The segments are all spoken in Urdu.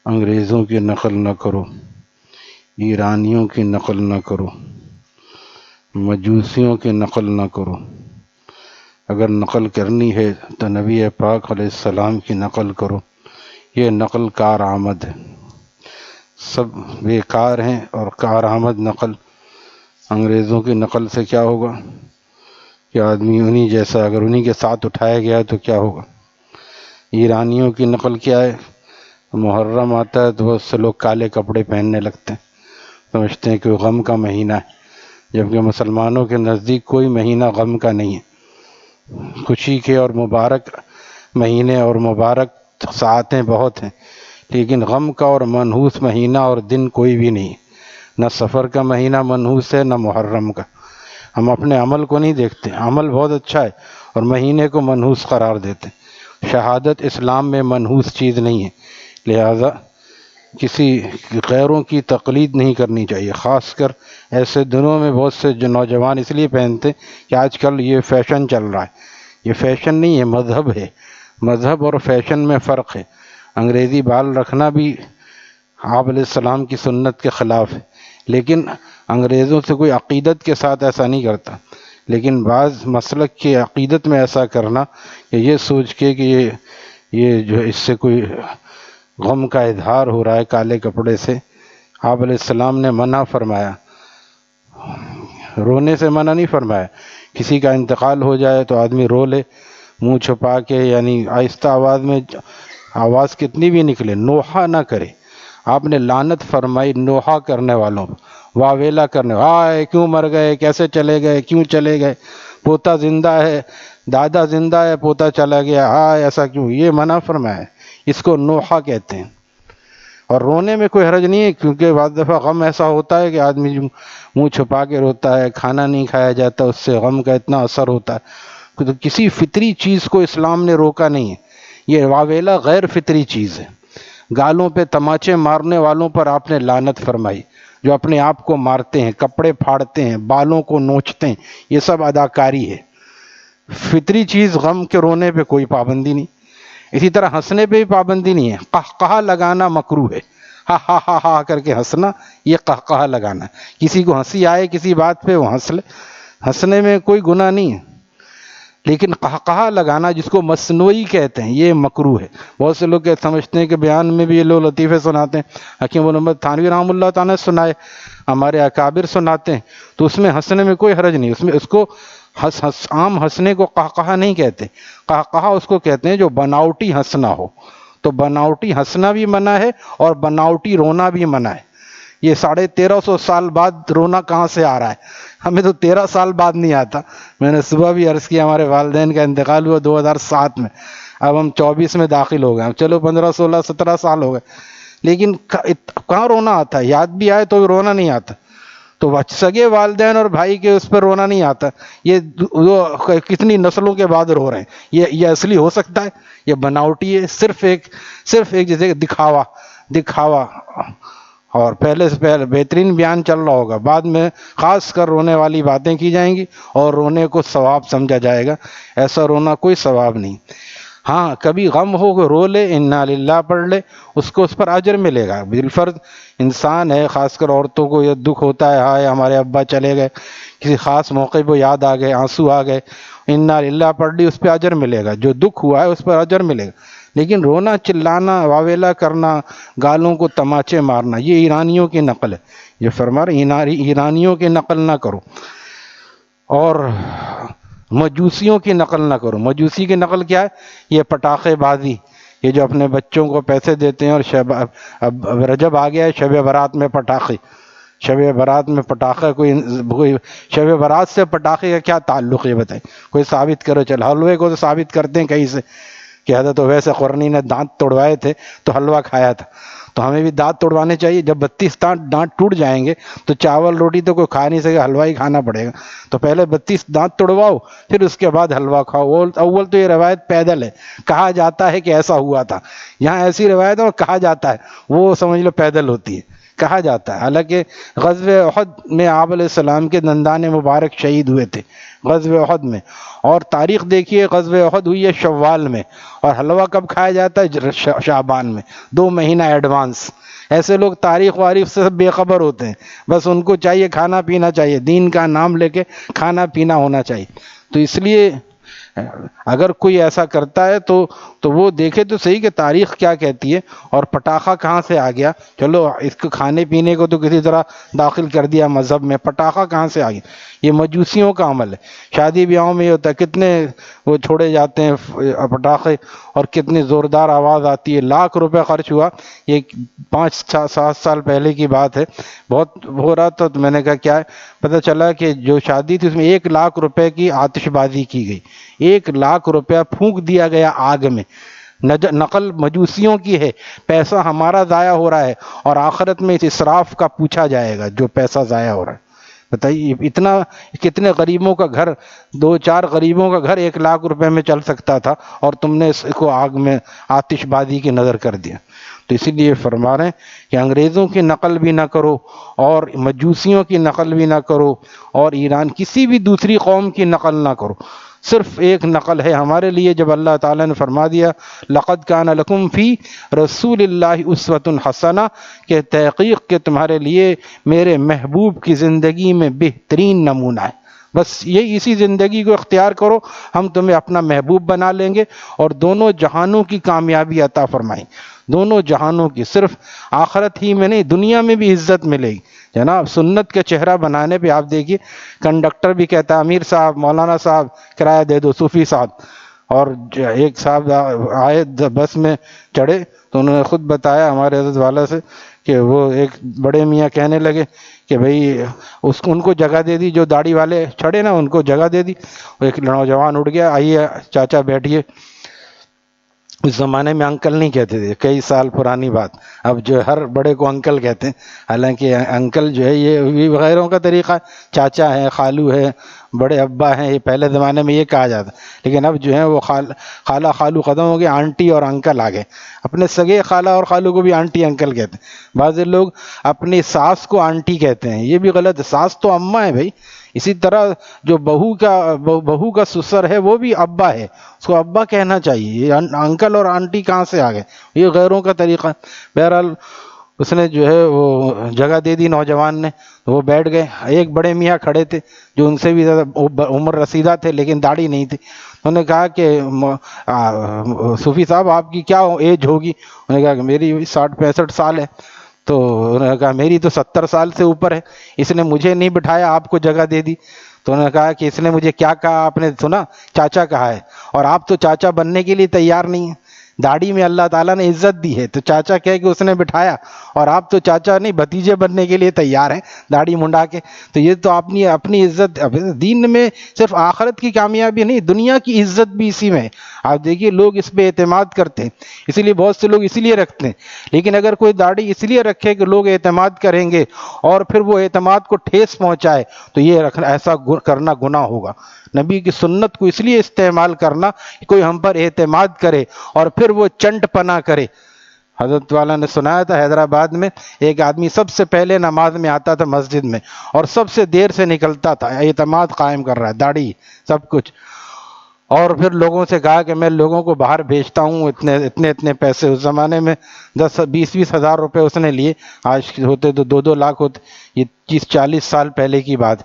انگریزوں کی نقل نہ کرو، ایرانیوں کی نقل نہ کرو، مجوسیوں کی نقل نہ کرو۔ اگر نقل کرنی ہے تو نبی پاک علیہ السلام کی نقل کرو۔ یہ نقل کارآمد ہے، سب بیکار ہیں، اور کارآمد نقل انگریزوں کی نقل سے کیا ہوگا کہ آدمی انہی جیسا، اگر انہی کے ساتھ اٹھایا گیا تو کیا ہوگا۔ ایرانیوں کی نقل کیا ہے، محرم آتا ہے تو بہت سے لوگ کالے کپڑے پہننے لگتے ہیں، سمجھتے ہیں کہ وہ غم کا مہینہ ہے، جبکہ مسلمانوں کے نزدیک کوئی مہینہ غم کا نہیں ہے۔ خوشی کے اور مبارک مہینے اور مبارک ساعتیں بہت ہیں، لیکن غم کا اور منحوس مہینہ اور دن کوئی بھی نہیں، نہ سفر کا مہینہ منحوس ہے نہ محرم کا۔ ہم اپنے عمل کو نہیں دیکھتے، عمل بہت اچھا ہے اور مہینے کو منحوس قرار دیتے ہیں۔ شہادت اسلام میں منحوس چیز نہیں ہے، لہذا کسی غیروں کی تقلید نہیں کرنی چاہیے، خاص کر ایسے دنوں میں بہت سے جو نوجوان اس لیے پہنتے کہ آج کل یہ فیشن چل رہا ہے۔ یہ فیشن نہیں ہے، مذہب ہے۔ مذہب اور فیشن میں فرق ہے۔ انگریزی بال رکھنا بھی آپ علیہ السلام کی سنت کے خلاف ہے، لیکن انگریزوں سے کوئی عقیدت کے ساتھ ایسا نہیں کرتا، لیکن بعض مسلک کی عقیدت میں ایسا کرنا کہ یہ سوچ کے کہ یہ جو اس سے کوئی غم کا اظہار ہو رہا ہے کالے کپڑے سے، آپ علیہ السلام نے منع فرمایا، رونے سے منع نہیں فرمایا۔ کسی کا انتقال ہو جائے تو آدمی رو لے منہ چھپا کے، یعنی آہستہ آواز میں، آواز کتنی بھی نکلے، نوحہ نہ کرے۔ آپ نے لعنت فرمائی نوحہ کرنے والوں، واویلا کرنے، ہائے کیوں مر گئے، کیسے چلے گئے، کیوں چلے گئے، پوتا زندہ ہے، دادا زندہ ہے، پوتا چلا گیا، ہائے ایسا کیوں، یہ منع فرمایا ہے۔ اس کو نوحہ کہتے ہیں۔ اور رونے میں کوئی حرج نہیں ہے، کیونکہ بعض دفعہ غم ایسا ہوتا ہے کہ آدمی منہ چھپا کے روتا ہے، کھانا نہیں کھایا جاتا، اس سے غم کا اتنا اثر ہوتا ہے۔ تو کسی فطری چیز کو اسلام نے روکا نہیں ہے۔ یہ واویلا غیر فطری چیز ہے۔ گالوں پہ تماچے مارنے والوں پر آپ نے لعنت فرمائی، جو اپنے آپ کو مارتے ہیں، کپڑے پھاڑتے ہیں، بالوں کو نوچتے ہیں، یہ سب اداکاری ہے۔ فطری چیز غم کے رونے پہ کوئی پابندی نہیں۔ اسی طرح ہنسنے پہ بھی پابندی نہیں ہے۔ قہقہہ لگانا مکروہ ہے، ہا ہا ہا ہا کر کے ہنسنا، یہ قہقہہ لگانا ہے۔ کسی کو ہنسی آئے کسی بات پہ وہ ہنس لے، ہنسنے میں کوئی گناہ نہیں ہے، لیکن قہقہہ لگانا جس کو مصنوعی کہتے ہیں یہ مکروہ ہے۔ بہت سے لوگ سمجھتے ہیں کہ بیان میں بھی یہ لوگ لطیفے سناتے ہیں، حکیم محمد تھانوی رحمہ اللہ تعالیٰ نے سنائے، ہمارے اکابر سناتے ہیں، تو اس میں ہنسنے میں کوئی حرج نہیں، اس میں اس کو عام ہنسنے کو قہقہہ نہیں کہتے۔ قہقہہ اس کو کہتے ہیں جو بناوٹی ہنسنا ہو، تو بناوٹی ہنسنا بھی منع ہے اور بناوٹی رونا بھی منع ہے۔ یہ 1350 سال بعد رونا کہاں سے آ رہا ہے؟ ہمیں تو 13 سال بعد نہیں آتا۔ میں نے صبح بھی عرض کیا ہمارے والدین کا انتقال ہوا 2007 میں، اب ہم 24 میں داخل ہو گئے، چلو 15 16 17 سال ہو گئے، لیکن کہاں رونا آتا ہے؟ یاد بھی آئے تو رونا نہیں آتا۔ تو سگے والدین اور بھائی کے اس پر رونا نہیں آتا، یہ کتنی نسلوں کے بعد رو رہے ہیں۔ یہ اصلی ہو سکتا ہے؟ یہ بناوٹی ہے، صرف ایک جیسے دکھاوا، اور پہلے سے پہلے بہترین بیان چل رہا ہوگا، بعد میں خاص کر رونے والی باتیں کی جائیں گی اور رونے کو ثواب سمجھا جائے گا۔ ایسا رونا کوئی ثواب نہیں۔ ہاں کبھی غم ہو کہ رو لے، انا للہ پڑھ لے، اس کو اس پر اجر ملے گا۔ بالفرض انسان ہے، خاص کر عورتوں کو یہ دکھ ہوتا ہے، ہائے ہمارے ابا چلے گئے، کسی خاص موقع پہ یاد آ گئے، آنسو آ گئے، انا للہ پڑھ لی، اس پہ اجر ملے گا، جو دکھ ہوا ہے اس پر اجر ملے گا۔ لیکن رونا، چلانا، واویلا کرنا، گالوں کو تماچے مارنا، یہ ایرانیوں کی نقل ہے۔ یہ فرما رہے ایرانیوں کی نقل نہ کرو، اور مجوسیوں کی نقل نہ کرو۔ مجوسی کی نقل کیا ہے؟ یہ پٹاخے بازی، یہ جو اپنے بچوں کو پیسے دیتے ہیں، اور اب رجب آ گیا ہے، شب برات میں پٹاخے، شب برات میں پٹاخہ، کوئی شب برات سے پٹاخے کا کیا تعلق ہے بتائیں؟ کوئی ثابت کرو۔ چل حلوے کو تو ثابت کرتے ہیں کہیں سے کہ حضرت اویس قرنی نے دانت توڑوائے تھے تو حلوہ کھایا تھا، تو ہمیں بھی دانت توڑوانے چاہیے۔ جب 32 دانت ٹوٹ جائیں گے تو چاول روٹی تو کوئی کھا نہیں سکے، حلوہ ہی کھانا پڑے گا۔ تو پہلے 32 دانت توڑواؤ، پھر اس کے بعد حلوہ کھاؤ۔ اول تو یہ روایت پیدل ہے، کہا جاتا ہے کہ ایسا ہوا تھا، یہاں ایسی روایت ہے اور کہا جاتا ہے، وہ سمجھ لو پیدل ہوتی ہے۔ کہا جاتا ہے. حالانکہ غزوہ احد میں آپ علیہ السلام کے دندان مبارک شہید ہوئے تھے غزوہ احد میں. اور تاریخ دیکھیے غزوہ احد ہوئی ہے شوال میں، اور حلوہ کب کھایا جاتا ہے؟ شعبان میں، 2 مہینہ ایڈوانس. ایسے لوگ تاریخ واریخ سے سب بے خبر ہوتے ہیں، بس ان کو چاہیے کھانا پینا چاہیے، دین کا نام لے کے کھانا پینا ہونا چاہیے. تو اس لیے اگر کوئی ایسا کرتا ہے تو وہ دیکھے تو صحیح کہ تاریخ کیا کہتی ہے، اور پٹاخہ کہاں سے آ گیا. چلو اس کو کھانے پینے کو تو کسی طرح داخل کر دیا مذہب میں، پٹاخہ کہاں سے آ گیا؟ یہ مجوسیوں کا عمل ہے. شادی بیاہوں میں یہ ہوتا ہے، کتنے وہ چھوڑے جاتے ہیں پٹاخے، اور کتنی زوردار آواز آتی ہے. لاکھ روپے خرچ ہوا، یہ 5-7 سال پہلے کی بات ہے، بہت ہو رہا تھا. تو میں نے کہا کیا ہے؟ پتہ چلا کہ جو شادی تھی اس میں 1 لاکھ روپے کی آتش بازی کی گئی. 1 لاکھ روپیہ پھونک دیا گیا آگ میں. نقل مجوسیوں کی ہے، پیسہ ہمارا ضائع ہو رہا ہے، اور آخرت میں اس اسراف کا پوچھا جائے گا جو پیسہ ضائع ہو رہا ہے. بتائیے اتنا، کتنے غریبوں کا گھر، 2-4 غریبوں کا گھر 1 لاکھ روپے میں چل سکتا تھا، اور تم نے اس کو آگ میں آتش بازی کی نظر کر دیا. تو اسی لیے فرما رہے ہیں کہ انگریزوں کی نقل بھی نہ کرو، اور مجوسیوں کی نقل بھی نہ کرو، اور ایران کسی بھی دوسری قوم کی نقل نہ کرو. صرف ایک نقل ہے ہمارے لیے، جب اللہ تعالیٰ نے فرما دیا لَقَدْ كَانَ لَكُمْ فِي رَسُولِ اللَّهِ أُسْوَةٌ حَسَنَةٌ، کہ تحقیق کہ تمہارے لیے میرے محبوب کی زندگی میں بہترین نمونہ ہے. بس یہی اسی زندگی کو اختیار کرو، ہم تمہیں اپنا محبوب بنا لیں گے، اور دونوں جہانوں کی کامیابی عطا فرمائیں. دونوں جہانوں کی، صرف آخرت ہی میں نہیں، دنیا میں بھی عزت ملے گی. جناب سنت کا چہرہ بنانے پہ آپ دیکھیے، کنڈکٹر بھی کہتا ہے امیر صاحب، مولانا صاحب کرایہ دے دو، صوفی صاحب. اور ایک صاحب آئے بس میں چڑھے تو انہوں نے خود بتایا ہمارے حضرت والا سے کہ وہ ایک بڑے میاں کہنے لگے کہ بھئی ان کو جگہ دے دی، جو داڑھی والے چڑھے نا ان کو جگہ دے دی. ایک نوجوان اٹھ گیا، آئیے چاچا بیٹھیے. اس زمانے میں انکل نہیں کہتے تھے، کئی سال پرانی بات. اب جو ہر بڑے کو انکل کہتے ہیں، حالانکہ انکل جو ہے یہ غیروں کا طریقہ ہے. چاچا ہے، خالو ہے، بڑے ابا ہیں، یہ پہلے زمانے میں یہ کہا جاتا. لیکن اب جو ہے وہ خالہ خالو ختم ہو گئے، آنٹی اور انکل آ گئے. اپنے سگے خالہ اور خالو کو بھی آنٹی انکل کہتے ہیں. بعض لوگ اپنی ساس کو آنٹی کہتے ہیں، یہ بھی غلط ہے. ساس تو اماں ہے بھائی. اسی طرح جو بہو کا سسر ہے وہ بھی ابا ہے، اس کو ابا کہنا چاہیے. یہ انکل اور آنٹی کہاں سے آ گئے؟ یہ غیروں کا طریقہ. بہرحال اس نے جو ہے وہ جگہ دے دی نوجوان نے، وہ بیٹھ گئے. ایک بڑے میاں کھڑے تھے جو ان سے بھی زیادہ عمر رسیدہ تھے، لیکن داڑھی نہیں تھی. انہوں نے کہا کہ صوفی صاحب آپ کی کیا ایج ہوگی؟ انہوں نے کہا کہ میری 60-65 سال ہے. تو انہوں نے کہا میری تو 70 سال سے اوپر ہے. اس نے مجھے نہیں بٹھایا، آپ کو جگہ دے دی. تو انہوں نے کہا کہ اس نے مجھے کیا کہا؟ آپ نے سنا؟ چاچا کہا ہے، اور آپ تو چاچا بننے کے لیے تیار نہیں ہیں. داڑھی میں اللہ تعالیٰ نے عزت دی ہے، تو چاچا کہہ کہ اس نے بٹھایا، اور آپ تو چاچا نہیں بھتیجے بننے کے لیے تیار ہیں داڑھی منڈا کے. تو یہ تو اپنی عزت. دین میں صرف آخرت کی کامیابی نہیں، دنیا کی عزت بھی اسی میں ہے. آپ دیکھیے لوگ اس پہ اعتماد کرتے ہیں، اسی لیے بہت سے لوگ اسی لیے رکھتے ہیں. لیکن اگر کوئی داڑھی اس لیے رکھے کہ لوگ اعتماد کریں گے، اور پھر وہ اعتماد کو ٹھیس پہنچائے، تو یہ ایسا کرنا گناہ ہوگا. نبی کی سنت کو اس لیے استعمال کرنا کہ کوئی ہم پر اعتماد کرے اور پھر وہ چنٹ پنا کرے. حضرت والا نے سنایا تھا حیدرآباد میں ایک آدمی سب سے پہلے نماز میں آتا تھا مسجد میں، اور سب سے دیر سے نکلتا تھا. اعتماد قائم کر رہا ہے، داڑھی سب کچھ. اور پھر لوگوں سے کہا کہ میں لوگوں کو باہر بھیجتا ہوں، اتنے پیسے. اس زمانے میں 10-20 ہزار روپے اس نے لیے، آج ہوتے تو 2 لاکھ ہوتے. یہ 30-40 سال پہلے کی بات.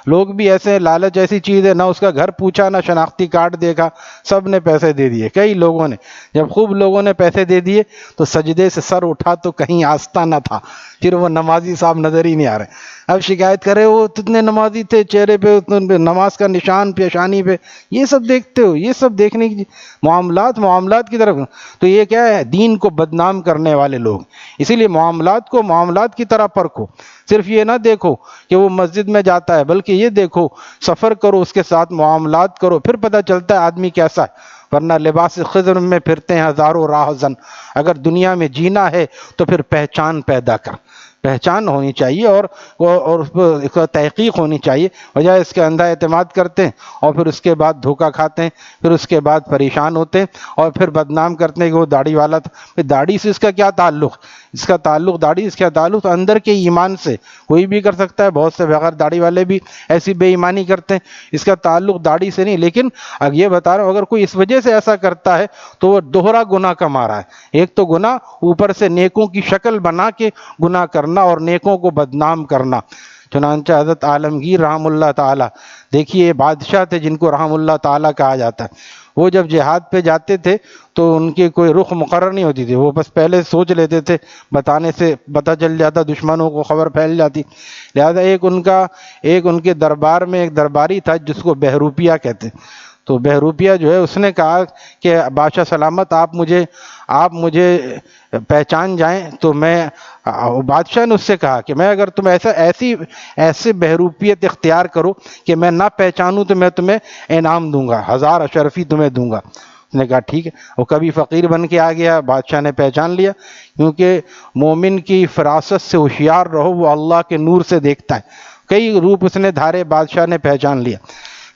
لوگ بھی ایسے، لالچ ایسی چیز ہے، نہ اس کا گھر پوچھا، نہ شناختی کارڈ دیکھا، سب نے پیسے دے دیے. کئی لوگوں نے، جب خوب لوگوں نے پیسے دے دیے تو سجدے سے سر اٹھا تو کہیں آستہ نہ تھا. پھر وہ نمازی صاحب نظر ہی نہیں آ رہے. اب شکایت کرے وہ اتنے نمازی تھے، چہرے پہ نماز کا نشان، پیشانی پہ. یہ سب دیکھتے ہو، یہ سب دیکھنے کی معاملات کی طرف. تو یہ کیا ہے؟ دین کو بدنام کرنے والے لوگ. اسی لیے معاملات کو معاملات کی طرح پرکھو. صرف یہ نہ دیکھو کہ وہ مسجد میں جاتا ہے، بلکہ یہ دیکھو، سفر کرو اس کے ساتھ، معاملات کرو، پھر پتہ چلتا ہے آدمی کیسا ہے. ورنہ لباس خضر میں پھرتے ہیں ہزاروں راہزن. اگر دنیا میں جینا ہے تو پھر پہچان پیدا کر. پہچان ہونی چاہیے اور اس کا تحقیق ہونی چاہیے، بجائے اس کے اندھا اعتماد کرتے ہیں اور پھر اس کے بعد دھوکہ کھاتے ہیں، پھر اس کے بعد پریشان ہوتے ہیں اور پھر بدنام کرتے ہیں کہ وہ داڑھی والا تھا۔ پھر داڑھی سے اس کا کیا تعلق؟ اس کا تعلق داڑھی، اس کا تعلق اندر کے ایمان سے، کوئی بھی کر سکتا ہے، بہت سے بغیر داڑھی والے بھی ایسی بے ایمانی کرتے ہیں، اس کا تعلق داڑھی سے نہیں۔ لیکن اب یہ بتا رہا ہوں، اگر کوئی اس وجہ سے ایسا کرتا ہے تو وہ دوہرا گناہ کا مارا ہے۔ ایک تو گناہ اوپر سے نیکوں کی شکل بنا کے گناہ کرنا اور نیکوں کو بدنام کرنا۔ چنانچہ حضرت عالمگیر رحم اللہ تعالی، دیکھیے بادشاہ تھے جن کو رحم اللہ تعالی کہا جاتا ہے، وہ جب جہاد پہ جاتے تھے تو ان کی کوئی رخ مقرر نہیں ہوتی تھی، وہ بس پہلے سوچ لیتے تھے، بتانے سے پتہ چل جاتا، دشمنوں کو خبر پھیل جاتی۔ لہذا ایک ان کے دربار میں ایک درباری تھا جس کو بہروپیہ کہتے، تو بہروپیہ جو ہے اس نے کہا کہ بادشاہ سلامت آپ مجھے پہچان جائیں تو میں، بادشاہ نے اس سے کہا کہ میں اگر تم ایسے بہروپیت اختیار کرو کہ میں نہ پہچانوں تو میں تمہیں انعام دوں گا، 1000 اشرفی تمہیں دوں گا۔ اس نے کہا ٹھیک ہے، وہ کبھی فقیر بن کے آ گیا، بادشاہ نے پہچان لیا، کیونکہ مومن کی فراست سے ہوشیار رہو، وہ اللہ کے نور سے دیکھتا ہے۔ کئی روپ اس نے دھارے، بادشاہ نے پہچان لیا۔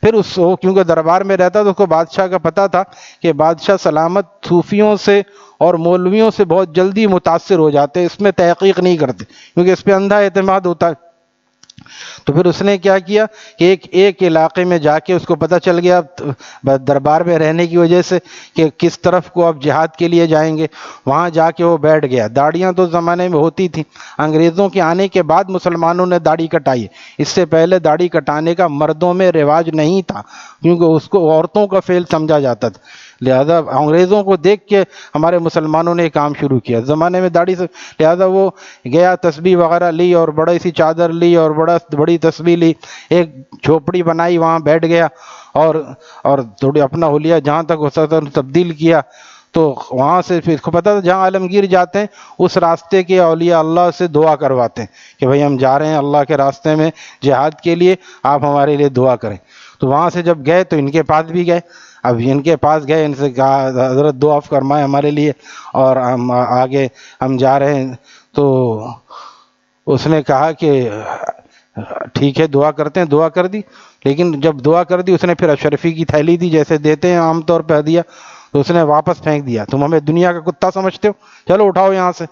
پھر کیونکہ دربار میں رہتا تو اس کو بادشاہ کا پتہ تھا کہ بادشاہ سلامت صوفیوں سے اور مولویوں سے بہت جلدی متاثر ہو جاتے، اس میں تحقیق نہیں کرتے کیونکہ اس پہ اندھا اعتماد ہوتا ہے۔ تو پھر اس نے کیا کیا کہ ایک علاقے میں جا کے، اس کو پتہ چل گیا دربار میں رہنے کی وجہ سے کہ کس طرف کو اب جہاد کے لیے جائیں گے، وہاں جا کے وہ بیٹھ گیا۔ داڑیاں تو زمانے میں ہوتی تھیں، انگریزوں کے آنے کے بعد مسلمانوں نے داڑھی کٹائی، اس سے پہلے داڑھی کٹانے کا مردوں میں رواج نہیں تھا، کیونکہ اس کو عورتوں کا فعل سمجھا جاتا تھا۔ لہذا انگریزوں کو دیکھ کے ہمارے مسلمانوں نے کام شروع کیا زمانے میں داڑھی سے، لہذا وہ گیا، تسبیح وغیرہ لی اور بڑی سی چادر لی اور بڑی تسبیح لی، ایک جھوپڑی بنائی، وہاں بیٹھ گیا اور تھوڑی اپنا حلیہ جہاں تک ہو سکتا تبدیل کیا۔ تو وہاں سے پھر اس کو پتہ تھا جہاں عالمگیر جاتے ہیں اس راستے کے اولیاء اللہ سے دعا کرواتے ہیں کہ بھئی ہم جا رہے ہیں اللہ کے راستے میں جہاد کے لیے، آپ ہمارے لیے دعا کریں۔ تو وہاں سے جب گئے تو ان کے پاس بھی گئے، اب ان کے پاس گئے، ان سے کہا حضرت دعا فرمائیں ہمارے لیے اور ہم آگے ہم جا رہے ہیں۔ تو اس نے کہا کہ ٹھیک ہے دعا کرتے ہیں، دعا کر دی۔ لیکن جب دعا کر دی اس نے پھر اشرفی کی تھیلی دی جیسے دیتے ہیں عام طور پہ ہدیہ، تو اس نے واپس پھینک دیا، تم ہمیں دنیا کا کتا سمجھتے ہو، چلو اٹھاؤ یہاں سے۔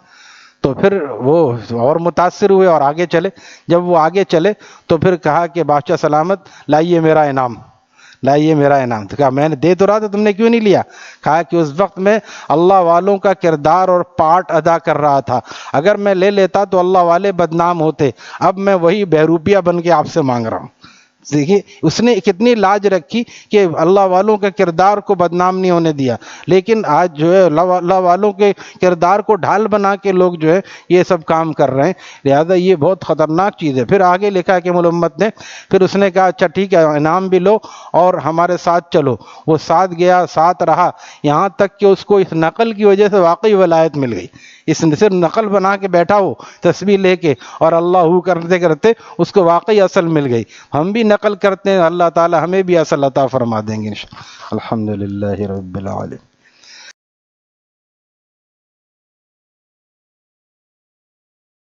تو پھر وہ اور متاثر ہوئے اور آگے چلے۔ جب وہ آگے چلے تو پھر کہا کہ بادشاہ سلامت لائیے میرا انعام، لائیے میرا انعام۔ تو کہا میں نے دے تو رہا تھا، تم نے کیوں نہیں لیا؟ کہا کہ اس وقت میں اللہ والوں کا کردار اور پارٹ ادا کر رہا تھا، اگر میں لے لیتا تو اللہ والے بدنام ہوتے، اب میں وہی بہروپیہ بن کے آپ سے مانگ رہا ہوں۔ دیکھیے اس نے کتنی لاج رکھی کہ اللہ والوں کے کردار کو بدنام نہیں ہونے دیا۔ لیکن آج جو ہے اللہ والوں کے کردار کو ڈھال بنا کے لوگ جو ہے یہ سب کام کر رہے ہیں، لہذا یہ بہت خطرناک چیز ہے۔ پھر آگے لکھا کہ امت نے پھر اس نے کہا اچھا ٹھیک ہے انعام بھی لو اور ہمارے ساتھ چلو۔ وہ ساتھ گیا، ساتھ رہا، یہاں تک کہ اس کو اس نقل کی وجہ سے واقعی ولایت مل گئی۔ اس نے صرف نقل بنا کے بیٹھا ہو تسبیح لے کے اور اللہ کرتے کرتے اس کو واقعی اصل مل گئی۔ ہم بھی نقل کرتے ہیں، اللہ تعالی ہمیں بھی اصل عطا فرما دیں گے انشاءاللہ۔ الحمدللہ رب العالمین۔